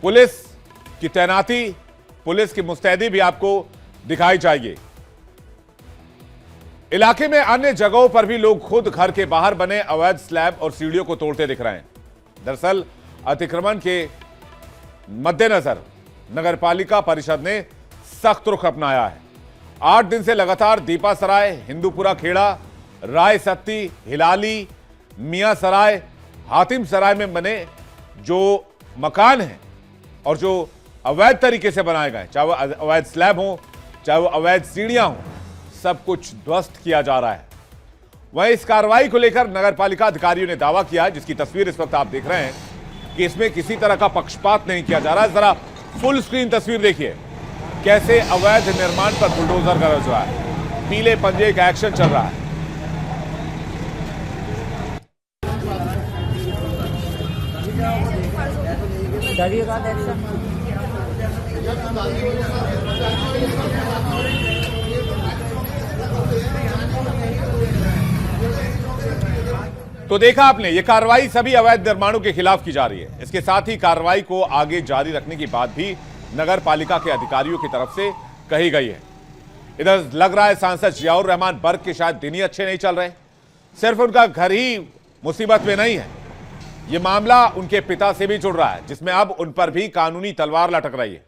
Police की तैनाती, police की मुस्तैदी भी आपको दिखाई जाएगी। इलाके में अन्य जगहों पर भी लोग खुद घर के बाहर बने अवैध स्लैब और सीढ़ियों को तोड़ते दिख रहे हैं। दरअसल अतिक्रमण के मद्देनजर नगरपालिका परिषद ने सख्त रुख अपनाया है। 8 दिन से लगातार दीपासराय, हिंदूपुरा खेड़ा, राय सत्ती, हिलाली, मियां सराय, हातिम सराय में बने जो मकान हैं और जो अवैध तरीके से बनाए गए, चाहे वो अवैध स्लैब हो, चाहे वो अवैध सीढ़ियां हो, सब कुछ ध्वस्त किया जा रहा है। वहीं इस कार्रवाई को लेकर नगरपालिका अधिकारियों ने दावा किया है, जिसकी तस्वीर इस वक्त आप देख रहे हैं, कि इसमें किसी तरह का पक्षपात नहीं किया जा रहा है। जरा फुल स्क्रीन तस्वीर देखिए, कैसे अवैध निर्माण पर बुलडोजर गरज रहा है, पीले पंजे का एक्शन चल रहा है। तो देखा आपने, ये कार्रवाई सभी अवैध निर्माणों के खिलाफ की जा रही है। इसके साथ ही कार्रवाई को आगे जारी रखने की बात भी नगर पालिका के अधिकारियों की तरफ से कही गई है। इधर लग रहा है सांसद जियाउर रहमान बर्क के शायद दिन ही अच्छे नहीं चल रहे। सिर्फ उनका घर ही मुसीबत में नहीं है, यह मामला उनके पिता से भी जुड़ रहा है, जिसमें अब उन पर भी कानूनी तलवार लटक रही है।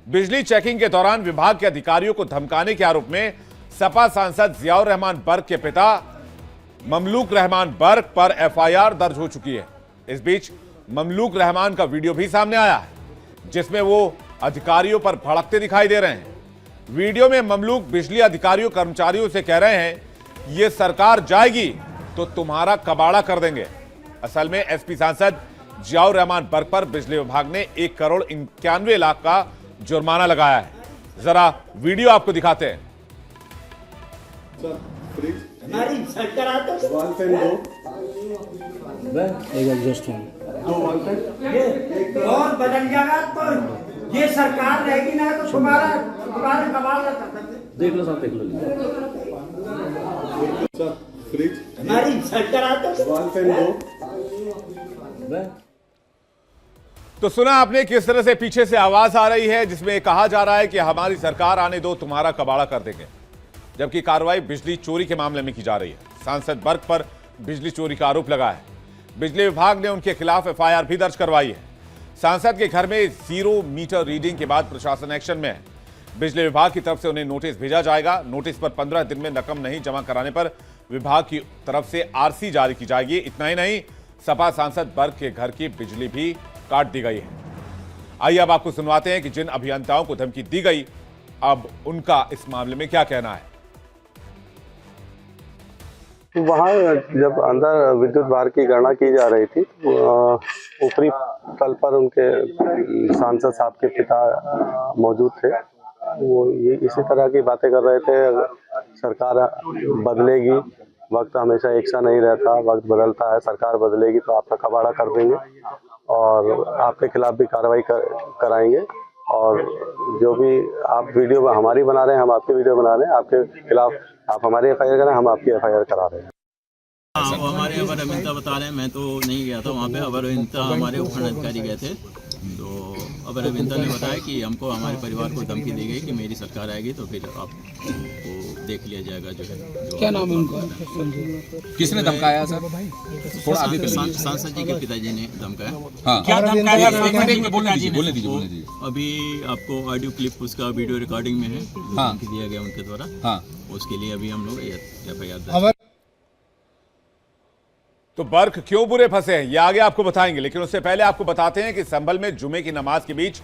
बिजली चेकिंग के दौरान विभाग के अधिकारियों को धमकाने के आरोप में सपा सांसद जियाउर रहमान बर्क के पिता ममलूक रहमान बर्क पर एफआईआर दर्ज हो चुकी है। इस बीच ममलूक रहमान का वीडियो भी सामने आया है, जिसमें वो अधिकारियों पर भड़कते दिखाई दे रहे हैं। वीडियो में ममलूक बिजली अधिकारियों कर्मचारियों से कह रहे हैं, ये सरकार जाएगी तो तुम्हारा कबाड़ा कर देंगे। असल में एसपी सांसद जियाउर रहमान बर्क पर बिजली विभाग ने 1 करोड़ 91 लाख का जुर्माना लगाया है। जरा वीडियो आपको दिखाते हैं। वॉल फैन एक एग्जॉस्ट फैन, 2 वॉल फैन। और बदल जाएगा तो ये सरकार रहेगी ना, तो तुम्हारा कमाल कर सकते। देख लो साहब, देख लो। सर फ्रिज, हमारी सरकार वॉल फैन 2। तो सुना आपने किस तरह से पीछे से आवाज आ रही है, जिसमें कहा जा रहा है कि हमारी सरकार आने दो, तुम्हारा कबाड़ा कर देंगे। जबकि कार्रवाई बिजली चोरी के मामले में की जा रही है। सांसद बर्क पर बिजली चोरी का आरोप लगा है। बिजली विभाग ने उनके खिलाफ एफआईआर भी दर्ज करवाई है। सांसद के घर में 0 मीटर रीडिंग के बाद प्रशासन एक्शन में है। बिजली विभाग की तरफ से उन्हें नोटिस भेजा जाएगा। नोटिस पर 15 दिन में रकम नहीं जमा कराने पर विभाग की तरफ से आरसी जारी की जाएगी। इतना ही नहीं, सपा सांसद बर्क के घर की बिजली भी काट दी गई है। आइए अब आपको सुनवाते हैं कि जिन अभियंताओं को धमकी दी गई, अब उनका इस मामले में क्या कहना है। वहाँ जब अंदर विद्युत भार की गणना की जा रही थी, ऊपरी तल पर उनके सांसद साहब के पिता मौजूद थे। वो ये इसी तरह की बातें कर रहे थे, सरकार बदलेगी, वक्त हमेशा एक सा नहीं रहता, वक्त बदलता है, सरकार बदलेगी तो आपका कबाड़ा कर देंगे और आपके खिलाफ भी कार्रवाई कराएंगे। और जो भी आप वीडियो हमारी बना रहे हैं, हम आपकी वीडियो बना रहे हैं, आपके खिलाफ आप हमारी एफआईआर करें, हम आपकी एफआईआर करा रहे हैं। हाँ, वो हमारे अबर अभियंता बता रहे हैं, मैं तो नहीं गया था वहाँ पे। अबर अभियंता हमारे उपखंड अधिकारी गए थे, तो अबर अभियंता ने बताया कि हमको हमारे परिवार को धमकी दी गई कि मेरी सरकार आएगी तो फिर आपको देख लिया जाएगा। जो है, क्या नाम है उनका? किसने धमकाया सर? थोड़ा आगे सांसद जी के पिताजी ने धमकाया। हाँ, क्या धमकाया? बोलने दीजिए। अभी आपको ऑडियो क्लिप उसका वीडियो रिकॉर्डिंग में है, हाँ, धमकी दिया गया उनके द्वारा। हाँ, उसके लिए अभी हम लोग एफआईआर। तो बर्क क्यों बुरे फंसे हैं, ये आगे आपको बताएंगे, लेकिन उससे पहले आपको बताते हैं कि संभल में जुमे की नमाज के बीच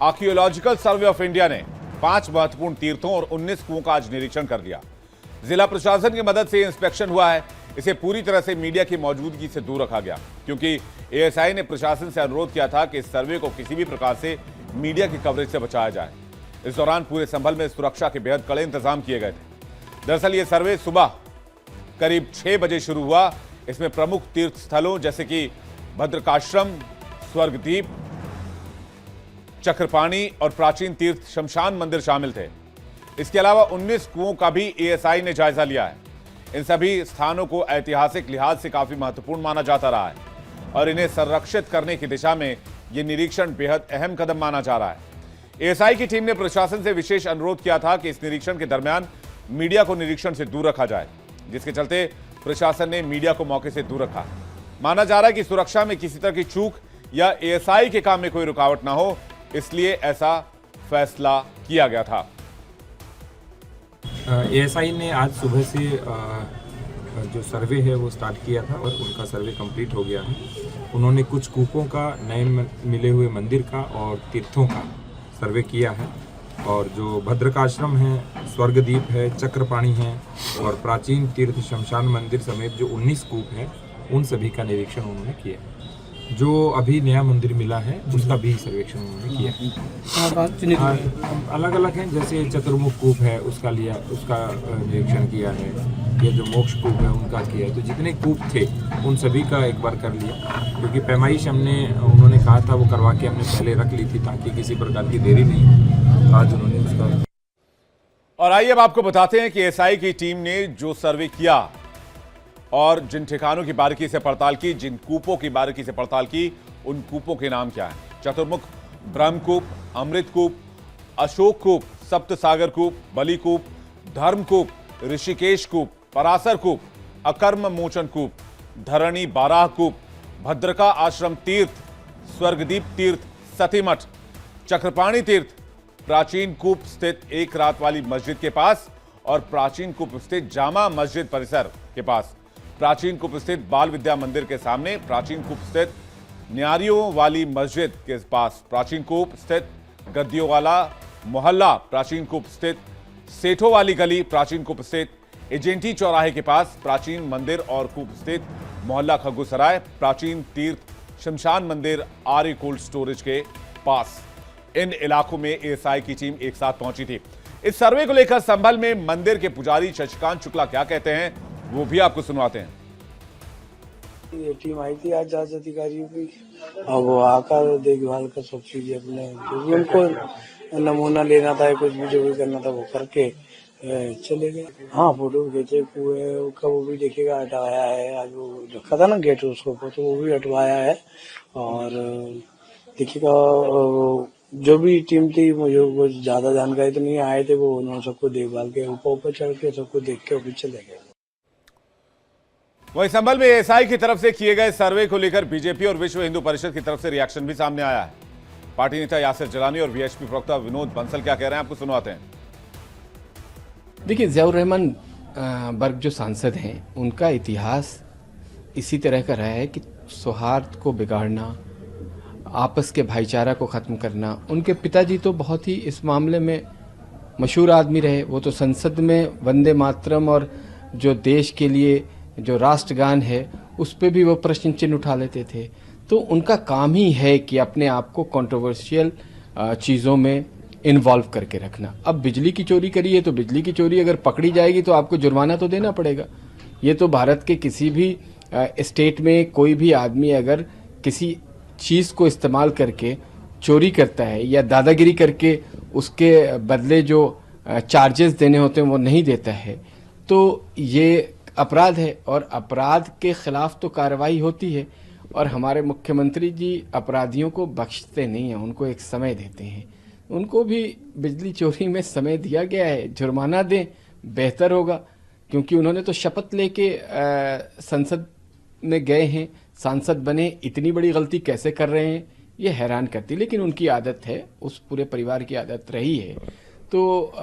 आर्कियोलॉजिकल सर्वे ऑफ इंडिया ने 5 महत्वपूर्ण तीर्थों और 19 कुओं का आज निरीक्षण कर लिया। जिला प्रशासन की मदद से इंस्पेक्शन हुआ है। इसे पूरी तरह से मीडिया की मौजूदगी से दूर रखा गया, क्योंकि एएसआई ने प्रशासन से अनुरोध किया था कि इस सर्वे को किसी भी प्रकार से मीडिया की कवरेज से बचाया जाए। इस दौरान पूरे संभल में सुरक्षा के बेहद कड़े इंतजाम किए गए थे। दरअसल ये सर्वे सुबह करीब 6 बजे शुरू हुआ। इसमें प्रमुख तीर्थ स्थलों जैसे कि भद्रकाश्रम, स्वर्गदीप, चक्रपाणी और प्राचीन तीर्थ शमशान मंदिर शामिल थे। इसके अलावा 19 कुओं का भी एएसआई ने जायजा लिया है। इन सभी स्थानों को ऐतिहासिक लिहाज से काफी महत्वपूर्ण माना जाता रहा है और इन्हें संरक्षित करने की दिशा में ये निरीक्षण बेहद अहम कदम माना जा रहा है। एएसआई की टीम ने प्रशासन से विशेष अनुरोध किया था कि इस निरीक्षण के दरमियान मीडिया को निरीक्षण से दूर रखा जाए, जिसके चलते प्रशासन ने मीडिया को मौके से दूर रखा। माना जा रहा है कि सुरक्षा में किसी तरह की चूक या एएसआई के काम में कोई रुकावट ना हो, इसलिए ऐसा फैसला किया गया था। एएसआई ने आज सुबह से जो सर्वे है वो स्टार्ट किया था और उनका सर्वे कंप्लीट हो गया है। उन्होंने कुछ कूपों का, नए मिले हुए मंदिर का और तीर्थों का सर्वे किया है, और जो भद्रकाश्रम है, स्वर्गदीप है, चक्रपाणी है और प्राचीन तीर्थ शमशान मंदिर समेत जो 19 कूप हैं उन सभी का निरीक्षण उन्होंने किया है। जो अभी नया मंदिर मिला है उसका भी सर्वेक्षण उन्होंने किया है। अलग अलग हैं, जैसे चतुर्मुख कूप है उसका निरीक्षण किया है, ये जो मोक्ष कूप है उनका किया है। तो जितने कूप थे उन सभी का एक बार कर लिया, क्योंकि पैमाइश उन्होंने कहा था वो करवा के हमने पहले रख ली थी ताकि किसी प्रकार की देरी नहीं हो। आज उन्होंने उसका। और आइए अब आपको बताते हैं कि एएसआई की टीम ने जो सर्वे किया और जिन ठिकानों की बारीकी से पड़ताल की, जिन कूपों की बारीकी से पड़ताल की, उन कूपों के नाम क्या हैं। चतुर्मुख ब्रह्मकूप, अमृतकूप, अशोक कूप, सप्तसागर कूप, बलिकूप, धर्मकूप, ऋषिकेश कूप, परासर कूप, अकर्म मोचन कूप, धरणी बाराह कूप, भद्रका आश्रम तीर्थ, स्वर्गदीप तीर्थ, सतीमठ, चक्रपाणी तीर्थ, प्राचीन कूप स्थित एक रात वाली मस्जिद के पास और प्राचीन कूप स्थित जामा मस्जिद परिसर के पास, प्राचीन कूप स्थित बाल विद्या मंदिर के सामने, प्राचीन कूप स्थित न्यारियों वाली मस्जिद के पास, प्राचीन कूप स्थित गद्दियों वाला मोहल्ला, प्राचीन कूप स्थित सेठों वाली गली, प्राचीन कूप स्थित एजेंटी चौराहे के पास, प्राचीन मंदिर और कूप स्थित मोहल्ला खग्गूसराय, प्राचीन तीर्थ शमशान मंदिर आर्य कोल्ड स्टोरेज के पास। इन इलाकों में एएसआई की टीम एक साथ पहुंची थी। इस सर्वे को लेकर संभल में मंदिर के पुजारी शशिकांत शुक्ला क्या कहते हैं वो भी आपको सुनवाते हैं। ये टीम आई थी आज जांच अधिकारियों की, और वो आकर देखभाल कर सब चीजें अपने जो भी उनको नमूना लेना था, कुछ भी जो भी करना था वो करके चले गए। हाँ, फोटो खींचे हुए का वो भी देखिएगा, हटवाया है। आज वो रखा था ना गेट उसको, तो वो भी हटवाया है। और देखिएगा जो भी टीम थी, मुझे कुछ ज्यादा जानकारी तो नहीं, आए थे वो, उन्होंने सबको देखभाल के ऊपर चढ़ के सबको देख के फिर चले गए। वहीं संभल में एएसआई की तरफ से किए गए सर्वे को लेकर बीजेपी और विश्व हिंदू परिषद की तरफ से रिएक्शन भी सामने आया है। पार्टी नेता यासिर जलानी और वीएचपी प्रवक्ता विनोद बंसल क्या कह रहे हैं आपको सुनवाते हैं। देखिए, ज़ियाउर रहमान बर्ग जो सांसद हैं उनका इतिहास इसी तरह का रहा है कि सौहार्द को बिगाड़ना, आपस के भाईचारा को ख़त्म करना। उनके पिताजी तो बहुत ही इस मामले में मशहूर आदमी रहे। वो तो संसद में वंदे मातरम और जो देश के लिए जो राष्ट्रगान है उस पर भी वो प्रश्न चिन्ह उठा लेते थे। तो उनका काम ही है कि अपने आप को कंट्रोवर्शियल चीज़ों में इन्वॉल्व करके रखना। अब बिजली की चोरी करी है तो बिजली की चोरी अगर पकड़ी जाएगी तो आपको जुर्माना तो देना पड़ेगा। ये तो भारत के किसी भी स्टेट में कोई भी आदमी अगर किसी चीज़ को इस्तेमाल करके चोरी करता है या दादागिरी करके उसके बदले जो चार्जेस देने होते हैं वो नहीं देता है तो ये अपराध है, और अपराध के खिलाफ तो कार्रवाई होती है। और हमारे मुख्यमंत्री जी अपराधियों को बख्शते नहीं हैं, उनको एक समय देते हैं। उनको भी बिजली चोरी में समय दिया गया है, जुर्माना दें बेहतर होगा, क्योंकि उन्होंने तो शपथ लेके संसद में गए हैं, सांसद बने, इतनी बड़ी गलती कैसे कर रहे हैं ये हैरान करती। लेकिन उनकी आदत है, उस पूरे परिवार की आदत रही है, तो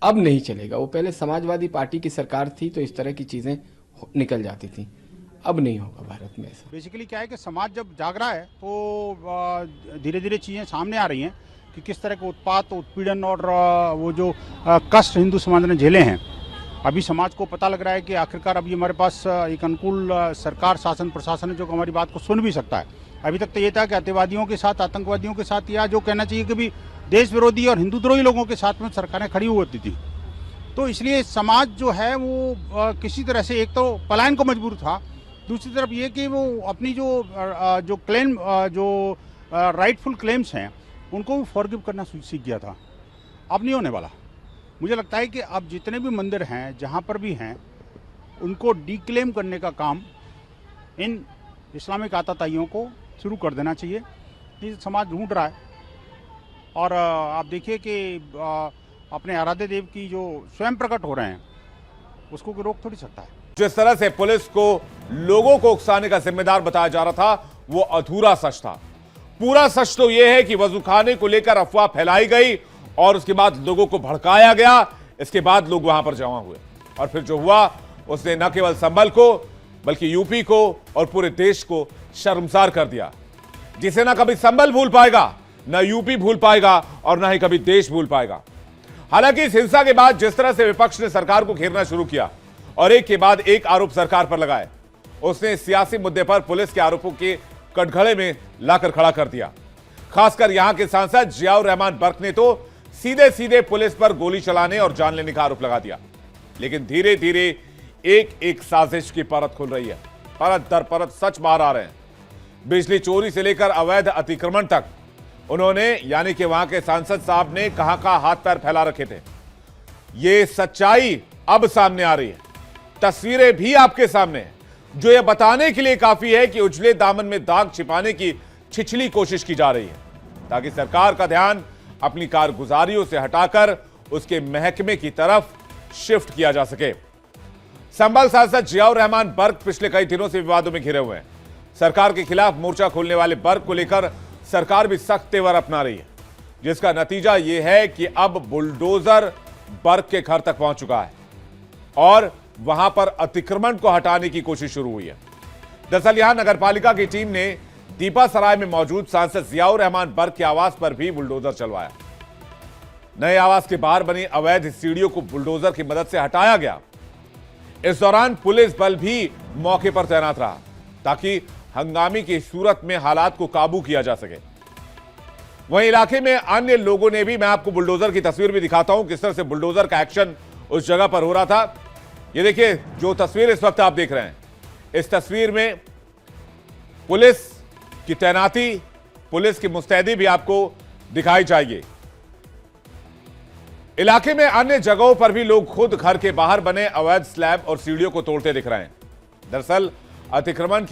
अब नहीं चलेगा। वो पहले समाजवादी पार्टी की सरकार थी तो इस तरह की चीज़ें निकल जाती थी, अब नहीं होगा भारत में ऐसा। बेसिकली क्या है कि समाज जब जाग रहा है तो धीरे धीरे चीज़ें सामने आ रही हैं कि किस तरह के उत्पात, उत्पीड़न और वो जो कष्ट हिंदू समाज ने झेले हैं। अभी समाज को पता लग रहा है कि आखिरकार अभी हमारे पास एक अनुकूल सरकार, शासन, प्रशासन है जो हमारी बात को सुन भी सकता है। अभी तक तो ये था कि अतिवादियों के साथ, आतंकवादियों के साथ, या जो कहना चाहिए कि भी देश विरोधी और हिंदुद्रोही लोगों के साथ में सरकारें खड़ी होती थी। तो इसलिए समाज जो है वो किसी तरह से एक तो पलायन को मजबूर था, दूसरी तरफ ये कि वो अपनी जो क्लेम, जो राइटफुल क्लेम्स हैं उनको भी फॉरगिव करना सीख गया था। अब नहीं होने वाला। मुझे लगता है कि अब जितने भी मंदिर हैं, जहाँ पर भी हैं, उनको डिक्लेम करने का काम इन इस्लामिक आतताइयों को शुरू कर देना चाहिए। अपनी समाज ढूंढ रहा है। और आप देखिए कि अपने आराध्य देव की जो स्वयं प्रकट हो रहे हैं उसको कोई रोक थोड़ी सकता है। जिस तरह से पुलिस को लोगों को उकसाने का जिम्मेदार बताया जा रहा था वो अधूरा सच था। पूरा सच तो यह है कि वजूखाने को लेकर अफवाह फैलाई गई और उसके बाद लोगों को भड़काया गया। इसके बाद लोग वहां पर जमा हुए और फिर जो हुआ उसने न केवल संभल को बल्कि यूपी को और पूरे देश को शर्मसार कर दिया, जिसे ना कभी संभल भूल पाएगा, ना यूपी भूल पाएगा और ना ही कभी देश भूल पाएगा। हालांकि इस हिंसा के बाद जिस तरह से विपक्ष ने सरकार को घेरना शुरू किया और एक के बाद एक आरोप सरकार पर लगाए, उसने सियासी मुद्दे पर पुलिस के आरोपों के कटघरे में लाकर खड़ा कर दिया। खासकर यहां के सांसद जियाउर रहमान बर्क ने तो सीधे सीधे पुलिस पर गोली चलाने और जान लेने का आरोप लगा दिया। लेकिन धीरे धीरे एक एक साजिश की परत खुल रही है, परत दर परत सच बाहर आ रहे हैं। बिजली चोरी से लेकर अवैध अतिक्रमण तक उन्होंने यानी कि वहां के सांसद साहब ने कहां हाथ पैर फैला रखे थे। ये सच्चाई अब सामने आ रही है, तस्वीरें भी आपके सामने हैं, जो ये बताने के लिए काफी है कि उजले दामन में दाग छिपाने की छिछली कोशिश की जा रही है ताकि सरकार का ध्यान अपनी कारगुजारियों से हटाकर उसके महकमे की तरफ शिफ्ट किया जा सके। संभल सांसद जियाउर रहमान बर्क पिछले कई दिनों से विवादों में घिरे हुए हैं। सरकार के खिलाफ मोर्चा खोलने वाले बर्क को लेकर सरकार भी सख्त तेवर अपना रही है, जिसका नतीजा यह है कि अब बुलडोजर बर्क के घर तक पहुंच चुका है और वहां पर अतिक्रमण को हटाने की कोशिश शुरू हुई है। दरअसल यहां नगरपालिका की टीम ने दीपा सराय में मौजूद सांसद जियाउर रहमान बर्क के आवास पर भी बुलडोजर चलवाया। नए आवास के बाहर बनी अवैध सीढ़ियों को बुलडोजर की मदद से हटाया गया। इस दौरान पुलिस बल भी मौके पर तैनात रहा ताकि हंगामे की सूरत में हालात को काबू किया जा सके। वहीं इलाके में अन्य लोगों ने भी, मैं आपको बुलडोजर की तस्वीर भी दिखाता हूं किस तरह से बुलडोजर का एक्शन उस जगह पर हो रहा था। ये देखिए जो तस्वीर इस वक्त आप देख रहे हैं, इस तस्वीर में पुलिस की तैनाती, पुलिस की मुस्तैदी भी आपको दिखाई जाएगी। इलाके में अन्य जगहों पर भी लोग खुद घर के बाहर बने अवैध स्लैब और सीढ़ियों को तोड़ते दिख रहे हैं। दरअसल अतिक्रमण के